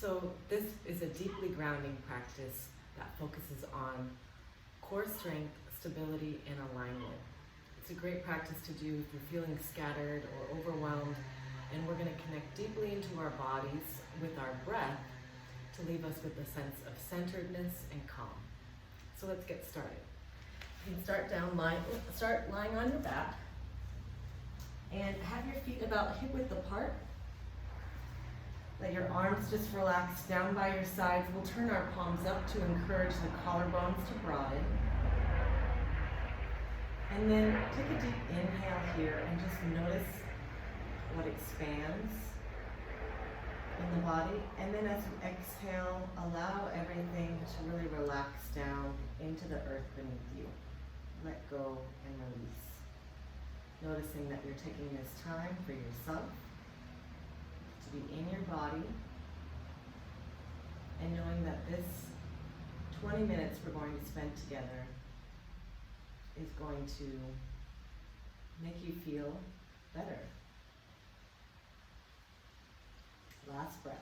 So this is a deeply grounding practice that focuses on core strength, stability, and alignment. It's a great practice to do if you're feeling scattered or overwhelmed, and we're going to connect deeply into our bodies with our breath to leave us with a sense of centeredness and calm. So let's get started. You can start lying on your back and have your feet about hip width apart. Let your arms just relax down by your sides. We'll turn our palms up to encourage the collarbones to broaden. And then take a deep inhale here and just notice what expands in the body. And then as you exhale, allow everything to really relax down into the earth beneath you. Let go and release. Noticing that you're taking this time for yourself to be in your body, and knowing that this 20 minutes we're going to spend together is going to make you feel better. Last breath.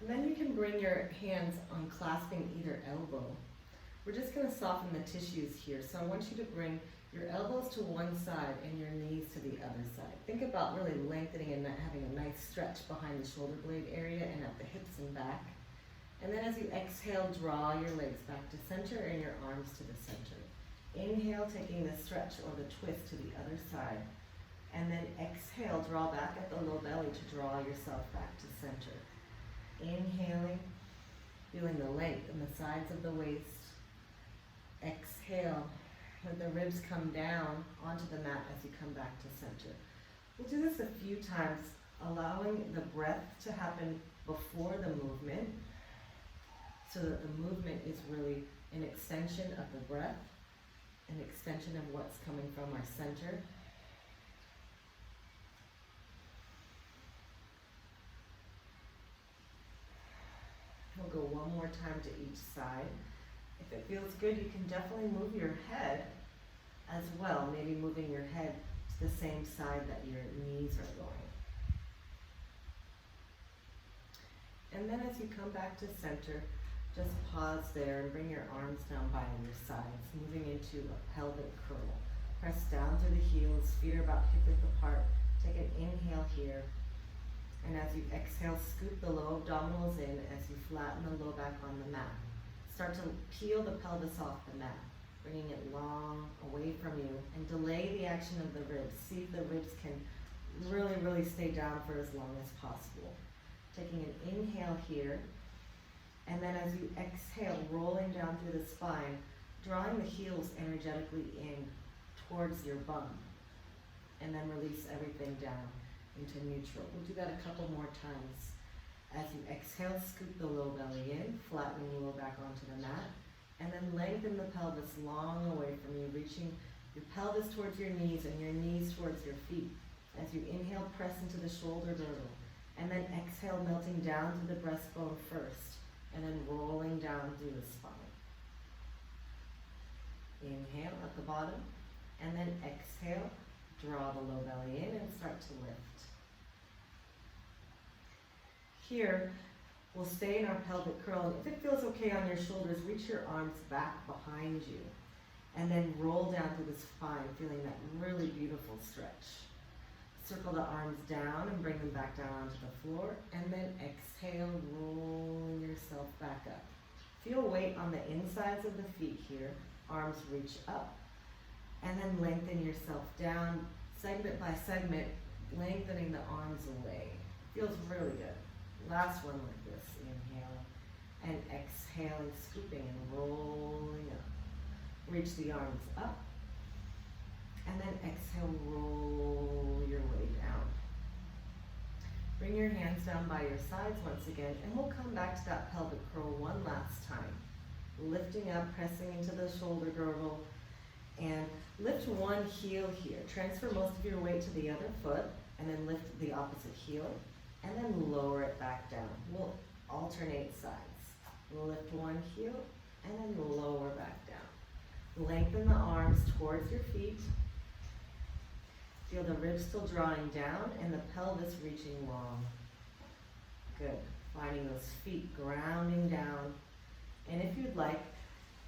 And then you can bring your hands on clasping either elbow. We're just going to soften the tissues here. So I want you to bring your elbows to one side and your knees to the other side. Think about really lengthening and having a nice stretch behind the shoulder blade area and at the hips and back. And then as you exhale, draw your legs back to center and your arms to the center. Inhale, taking the stretch or the twist to the other side. And then exhale, draw back at the low belly to draw yourself back to center. Inhaling, feeling the length in the sides of the waist. Exhale, let the ribs come down onto the mat as you come back to center. We'll do this a few times, allowing the breath to happen before the movement, so that the movement is really an extension of the breath, an extension of what's coming from our center. We'll go one more time to each side. If it feels good, you can definitely move your head as well, maybe moving your head to the same side that your knees are going. And then as you come back to center, just pause there and bring your arms down by your sides, moving into a pelvic curl. Press down through the heels, feet are about hip width apart. Take an inhale here. And as you exhale, scoop the low abdominals in as you flatten the low back on the mat. Start to peel the pelvis off the mat, bringing it long away from you, and delay the action of the ribs. See if the ribs can really stay down for as long as possible. Taking an inhale here, and then as you exhale, rolling down through the spine, drawing the heels energetically in towards your bum, and then release everything down into neutral. We'll do that a couple more times. As you exhale, scoop the low belly in, flattening the low back onto the mat, and then lengthen the pelvis long away from you, reaching your pelvis towards your knees and your knees towards your feet. As you inhale, press into the shoulder girdle, and then exhale, melting down to the breastbone first, and then rolling down through the spine. Inhale at the bottom, and then exhale, draw the low belly in and start to lift. Here, we'll stay in our pelvic curl. If it feels okay on your shoulders, reach your arms back behind you and then roll down through the spine, feeling that really beautiful stretch. Circle the arms down and bring them back down onto the floor, and then exhale, roll yourself back up. Feel weight on the insides of the feet here. Arms reach up, and then lengthen yourself down, segment by segment, lengthening the arms away. Feels really good. Last one like this. Inhale and exhaling, scooping and rolling up. Reach the arms up, and then exhale, roll your way down. Bring your hands down by your sides once again, and we'll come back to that pelvic curl one last time. Lifting up, pressing into the shoulder girdle, and lift one heel here. Transfer most of your weight to the other foot, and then lift the opposite heel, and then lower it back down. We'll alternate sides. We'll lift one heel, and then lower back down. Lengthen the arms towards your feet, Feel the ribs still drawing down and the pelvis reaching long. Good. Finding those feet grounding down. And if you'd like,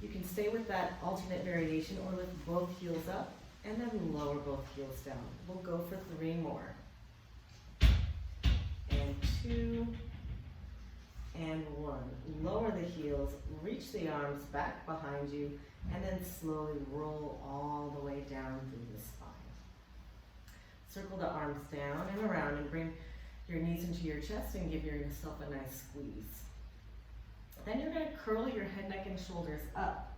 you can stay with that alternate variation or lift both heels up and then lower both heels down. We'll go for 3 more. And 2, and 1. Lower the heels, reach the arms back behind you, and then slowly roll all the way down through the spine. Circle the arms down and around and bring your knees into your chest and give yourself a nice squeeze. Then you're going to curl your head, neck, and shoulders up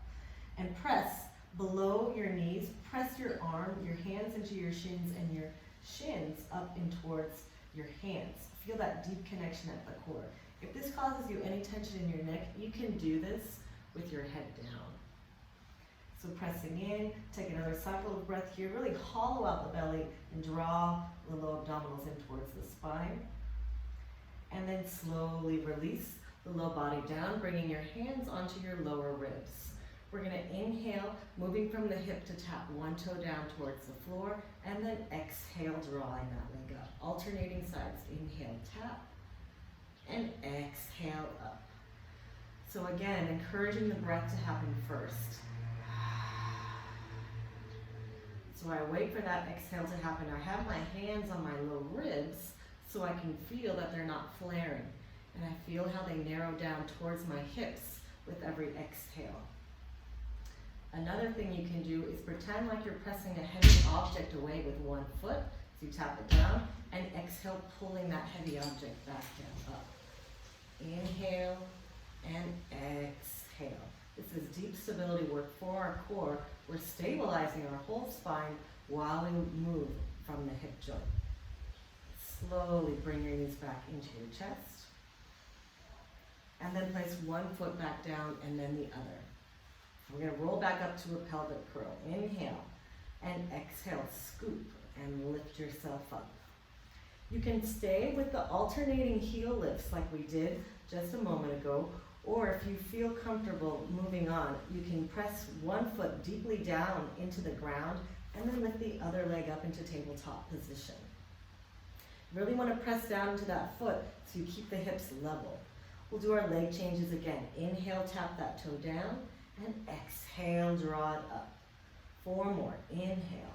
and press below your knees. Press your hands into your shins and your shins up and towards your hands. Feel that deep connection at the core. If this causes you any tension in your neck, you can do this with your head down. So pressing in, take another cycle of breath here. Really hollow out the belly and draw the low abdominals in towards the spine. And then slowly release the low body down, bringing your hands onto your lower ribs. We're going to inhale, moving from the hip to tap one toe down towards the floor, and then exhale, drawing that leg up. Alternating sides, inhale, tap, and exhale up. So again, encouraging the breath to happen first. So I wait for that exhale to happen. I have my hands on my low ribs so I can feel that they're not flaring. And I feel how they narrow down towards my hips with every exhale. Another thing you can do is pretend like you're pressing a heavy object away with one foot. So you tap it down and exhale, pulling that heavy object back down up. Inhale and exhale. This is deep stability work for our core. We're stabilizing our whole spine while we move from the hip joint. Slowly bring your knees back into your chest. And then place one foot back down and then the other. We're going to roll back up to a pelvic curl. Inhale and exhale, scoop and lift yourself up. You can stay with the alternating heel lifts like we did just a moment ago, or if you feel comfortable moving on, you can press one foot deeply down into the ground and then lift the other leg up into tabletop position. Really want to press down into that foot so you keep the hips level. We'll do our leg changes again. Inhale, tap that toe down, and exhale, draw it up. 4 more. Inhale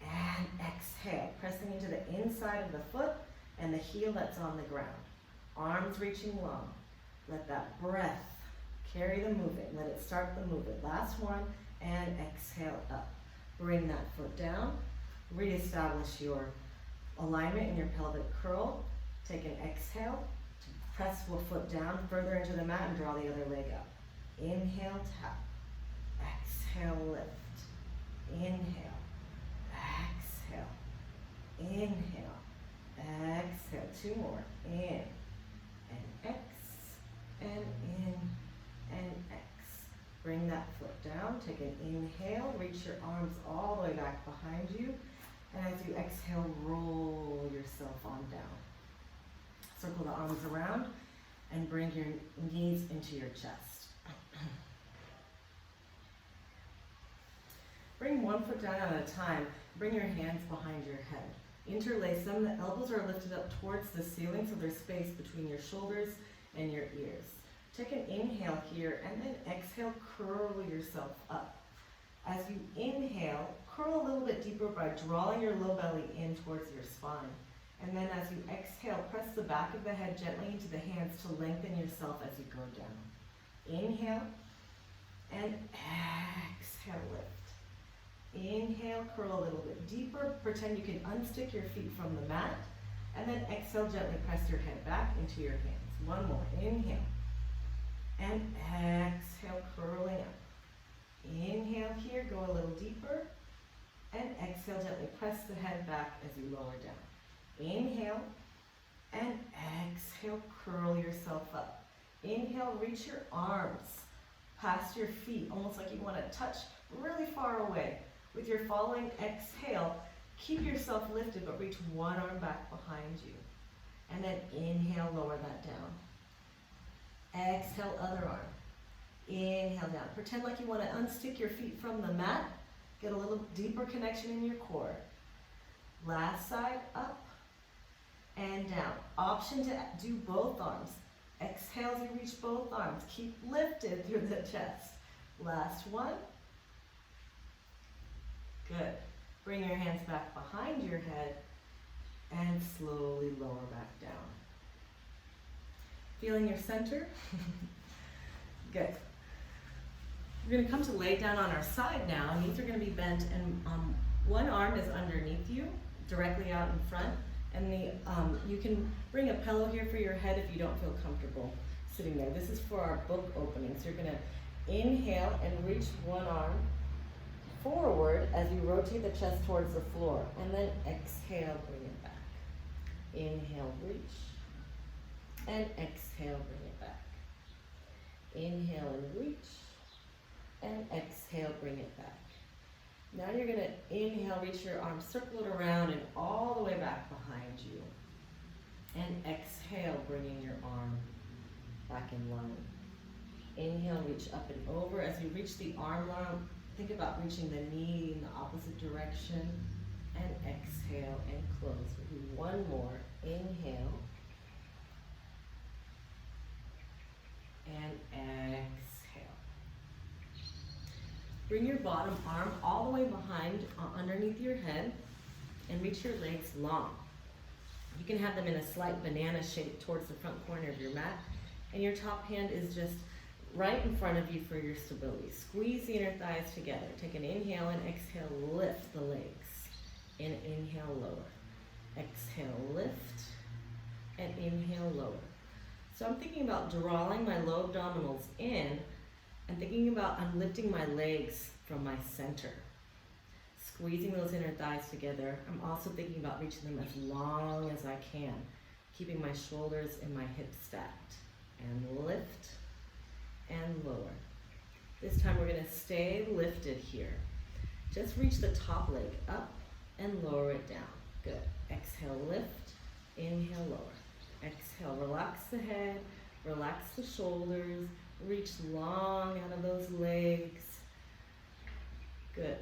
and exhale, pressing into the inside of the foot and the heel that's on the ground. Arms reaching long. Let that breath carry the movement. Let it start the movement. Last one, and exhale up. Bring that foot down. Reestablish your alignment in your pelvic curl. Take an exhale. Press one foot down further into the mat and draw the other leg up. Inhale, tap. Exhale, lift. Inhale. Exhale. Inhale. Exhale. 2 more. In. And X. And in. And X. Bring that foot down. Take an inhale. Reach your arms all the way back behind you. And as you exhale, roll yourself on down. Circle the arms around and bring your knees into your chest. Bring one foot down at a time. Bring your hands behind your head. Interlace them. The elbows are lifted up towards the ceiling so there's space between your shoulders and your ears. Take an inhale here and then exhale, curl yourself up. As you inhale, curl a little bit deeper by drawing your low belly in towards your spine. And then as you exhale, press the back of the head gently into the hands to lengthen yourself as you go down. Inhale and exhale, lift. Inhale, curl a little bit deeper. Pretend you can unstick your feet from the mat. And then exhale, gently press your head back into your hands. 1 more. Inhale. And exhale, curling up. Inhale here, go a little deeper. And exhale, gently press the head back as you lower down. Inhale and exhale, curl yourself up. Inhale, reach your arms past your feet, almost like you want to touch really far away. With your following exhale, keep yourself lifted, but reach one arm back behind you. And then inhale, lower that down. Exhale, other arm. Inhale down. Pretend like you want to unstick your feet from the mat. Get a little deeper connection in your core. Last side, up and down. Option to do both arms. Exhale as you reach both arms. Keep lifted through the chest. Last one. Good. Bring your hands back behind your head and slowly lower back down. Feeling your center? Good. We're going to come to lay down on our side now. Knees are going to be bent, and one arm is underneath you, directly out in front. And you can bring a pillow here for your head if you don't feel comfortable sitting there. This is for our book opening. So you're going to inhale and reach one arm forward as you rotate the chest towards the floor. And then exhale, bring it back. Inhale, reach. And exhale, bring it back. Inhale and reach. And exhale, bring it back. Now you're going to inhale, reach your arms, circle it around and all the way back behind you. And exhale, bringing your arm back in line. Inhale, reach up and over. As you reach the arm line, think about reaching the knee in the opposite direction. And exhale and close. We'll do one more. Inhale. And exhale. Bring your bottom arm all the way behind, underneath your head, and reach your legs long. You can have them in a slight banana shape towards the front corner of your mat, and your top hand is just right in front of you for your stability. Squeeze the inner thighs together. Take an inhale and exhale, lift the legs. And inhale, lower. Exhale, lift, and inhale, lower. So I'm thinking about drawing my low abdominals in and thinking about I'm lifting my legs from my center. Squeezing those inner thighs together. I'm also thinking about reaching them as long as I can, keeping my shoulders and my hips stacked. And lift and lower. This time we're going to stay lifted here. Just reach the top leg up and lower it down. Good. Exhale, lift. Inhale, lower. Exhale, relax the head, relax the shoulders, reach long out of those legs. Good.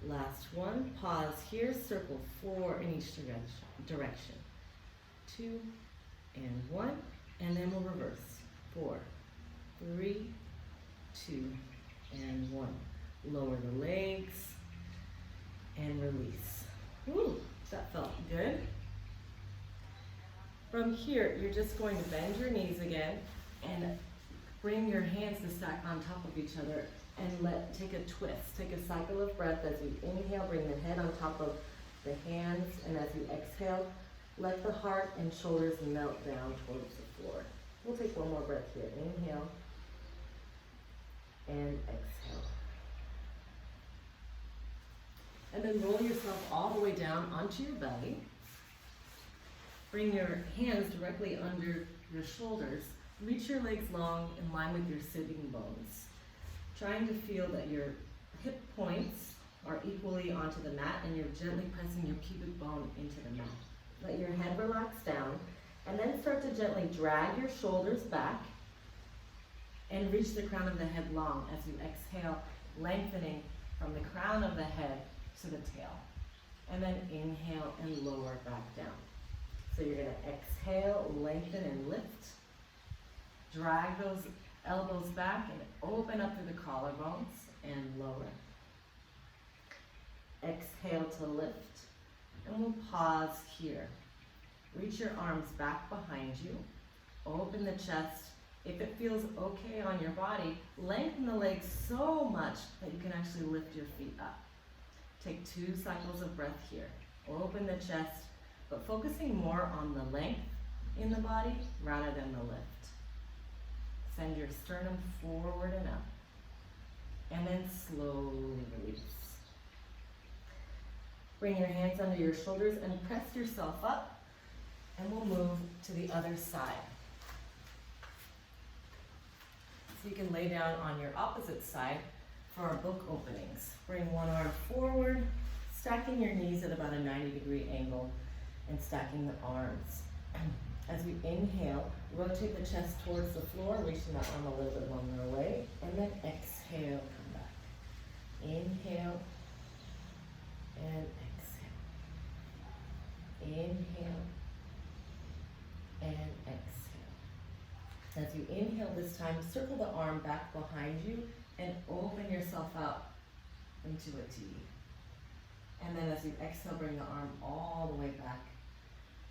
Last one. Pause here, circle 4 in each direction. 2 and 1, and then we'll reverse. 4, 3, 2, and 1. Lower the legs and release. Ooh, that felt good. From here, you're just going to bend your knees again and bring your hands to stack on top of each other and take a twist. Take a cycle of breath as you inhale, bring the head on top of the hands, and as you exhale, let the heart and shoulders melt down towards the floor. We'll take one more breath here. Inhale and exhale. And then roll yourself all the way down onto your belly. Bring your hands directly under your shoulders. Reach your legs long in line with your sitting bones. Trying to feel that your hip points are equally onto the mat and you're gently pressing your pubic bone into the mat. Let your head relax down and then start to gently drag your shoulders back and reach the crown of the head long as you exhale, lengthening from the crown of the head to the tail. And then inhale and lower back down. So you're going to exhale, lengthen and lift. Drag those elbows back and open up through the collarbones and lower. Exhale to lift. And we'll pause here. Reach your arms back behind you. Open the chest. If it feels okay on your body, lengthen the legs so much that you can actually lift your feet up. Take 2 cycles of breath here. Open the chest, but focusing more on the length in the body rather than the lift. Send your sternum forward and up. And then slowly release. Bring your hands under your shoulders and press yourself up. And we'll move to the other side. So you can lay down on your opposite side for our book openings. Bring one arm forward, stacking your knees at about a 90-degree angle and stacking the arms. As we inhale, rotate the chest towards the floor, reaching that arm a little bit longer away, and then exhale, come back. Inhale and exhale. Inhale and exhale. As you inhale this time, circle the arm back behind you and open yourself out into a T. And then as you exhale, bring the arm all the way back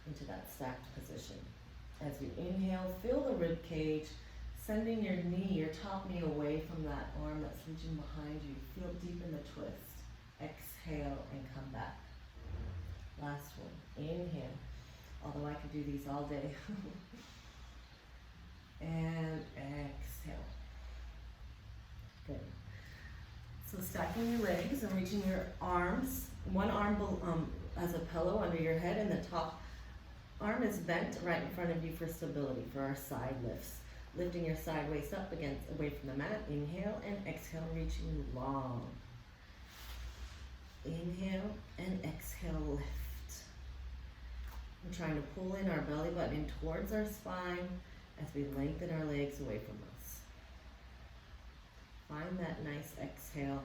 into that stacked position. As you inhale, feel the rib cage, sending your knee, your top knee away from that arm that's reaching behind you. Feel deep in the twist. Exhale and come back. Last one. Inhale. Although I could do these all day. And exhale. Good. So stacking your legs and reaching your arms. One arm as a pillow under your head, and the top arm is bent right in front of you for stability, for our side lifts. Lifting your side waist up away from the mat. Inhale and exhale, reaching long. Inhale and exhale, lift. We're trying to pull in our belly button in towards our spine as we lengthen our legs away from us. Find that nice exhale.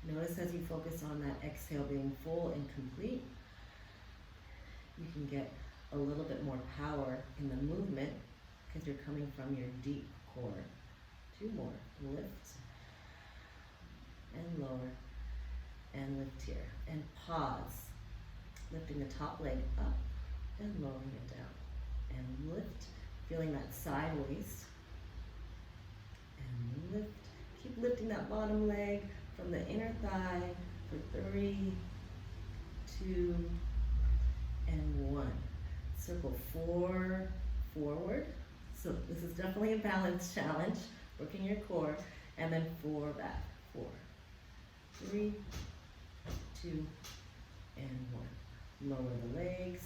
Notice as you focus on that exhale being full and complete, you can get a little bit more power in the movement because you're coming from your deep core. 2 more. Lift and lower and lift here. And pause. Lifting the top leg up and lowering it down. And lift, feeling that side waist. And lift. Keep lifting that bottom leg from the inner thigh for 3, 2, and 1. Circle 4 forward. So this is definitely a balance challenge, working your core. And then 4 back. 4, 3, 2, and 1. Lower the legs,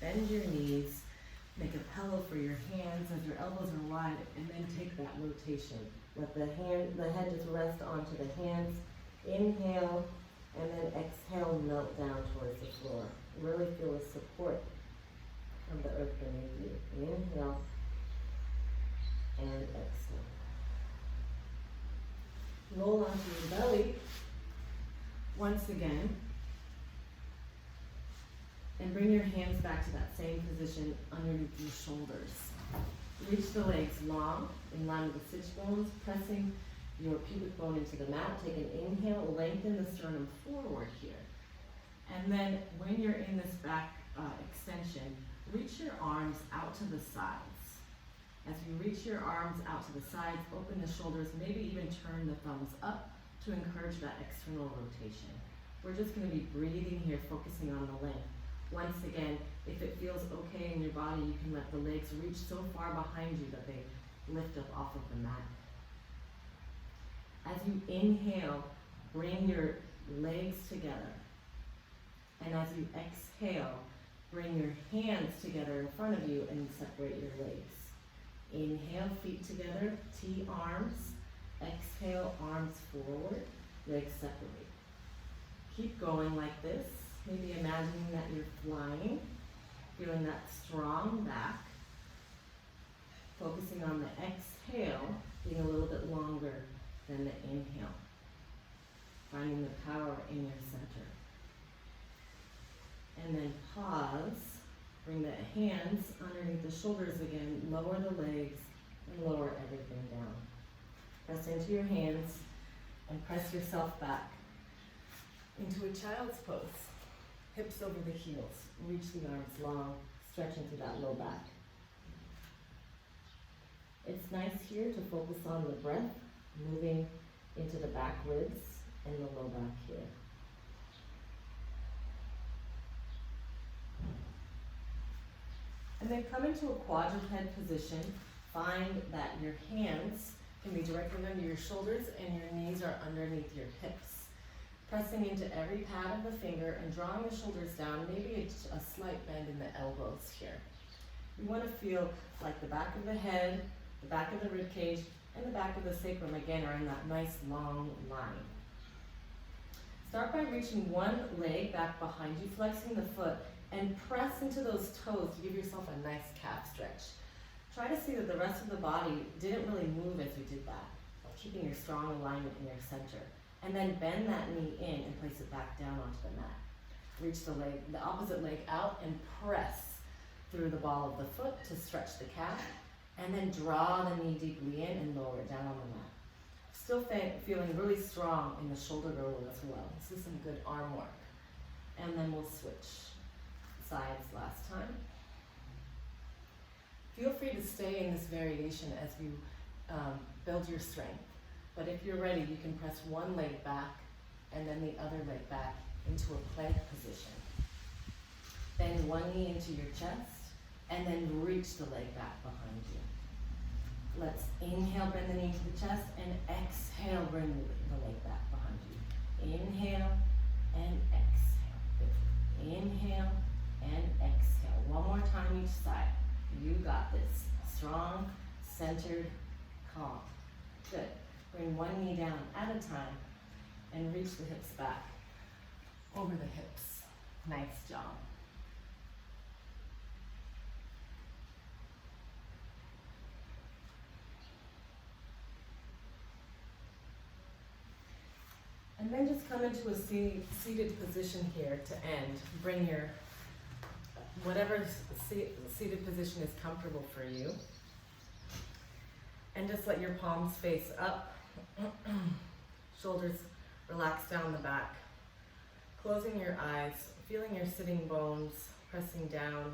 bend your knees, make a pillow for your hands as your elbows are wide, and then take that rotation. Let the head just rest onto the hands. Inhale, and then exhale, melt down towards the floor. Really feel the support of the earth beneath you. Inhale, and exhale. Roll onto your belly once again. And bring your hands back to that same position underneath your shoulders. Reach the legs long, in line with the sit bones, pressing your pubic bone into the mat. Take an inhale, lengthen the sternum forward here. And then when you're in this back extension, reach your arms out to the sides. As you reach your arms out to the sides, open the shoulders, maybe even turn the thumbs up to encourage that external rotation. We're just going to be breathing here, focusing on the length. Once again, if it feels okay in your body, you can let the legs reach so far behind you that they lift up off of the mat. As you inhale, bring your legs together. And as you exhale, bring your hands together in front of you and separate your legs. Inhale, feet together, T arms. Exhale, arms forward, legs separate. Keep going like this. Maybe imagining that you're flying, feeling that strong back. Focusing on the exhale, being a little bit longer than the inhale. Finding the power in your center. And then pause, bring the hands underneath the shoulders again, lower the legs, and lower everything down. Press into your hands and press yourself back into a child's pose. Hips over the heels, reach the arms long, stretch into that low back. It's nice here to focus on the breath, moving into the back ribs and the low back here. And then come into a quadruped position. Find that your hands can be directly under your shoulders and your knees are underneath your hips. Pressing into every pad of the finger and drawing the shoulders down, maybe a slight bend in the elbows here. You want to feel like the back of the head, the back of the rib cage, and the back of the sacrum again are in that nice long line. Start by reaching one leg back behind you, flexing the foot, and press into those toes to give yourself a nice calf stretch. Try to see that the rest of the body didn't really move as you did that, keeping your strong alignment in your center. And then bend that knee in and place it back down onto the mat. Reach the opposite leg out and press through the ball of the foot to stretch the calf, and then draw the knee deeply in and lower it down on the mat. Still feeling really strong in the shoulder girdle as well. This is some good arm work. And then we'll switch sides last time. Feel free to stay in this variation as you build your strength. But if you're ready, you can press one leg back and then the other leg back into a plank position. Bend one knee into your chest and then reach the leg back behind you. Let's inhale, bend the knee to the chest, and exhale, bring the leg back behind you. Inhale and exhale. Good. Inhale and exhale. One more time each side. You got this. Strong, centered, calm. Good. Bring one knee down at a time and reach the hips back over the hips. Nice job. And then just come into a seated position here to end. Bring your, whatever seated position is comfortable for you. And just let your palms face up. Shoulders relax down the back. Closing your eyes, feeling your sitting bones pressing down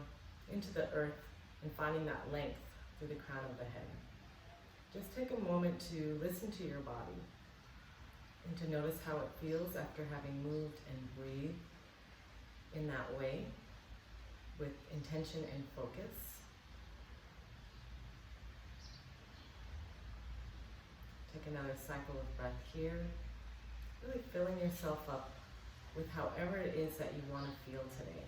into the earth and finding that length through the crown of the head. Just take a moment to listen to your body and to notice how it feels after having moved and breathed in that way with intention and focus. Take another cycle of breath here, really filling yourself up with however it is that you want to feel today.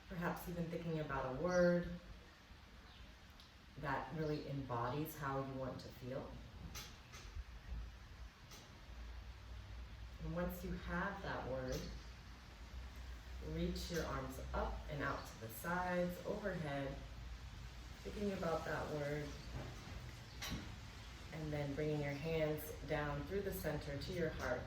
Perhaps even thinking about a word that really embodies how you want to feel. And once you have that word, reach your arms up and out to the sides, overhead, thinking about that word, and then bringing your hands down through the center to your heart.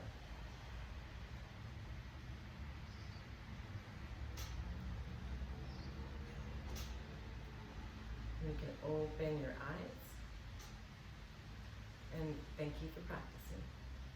You can open your eyes, and thank you for practicing.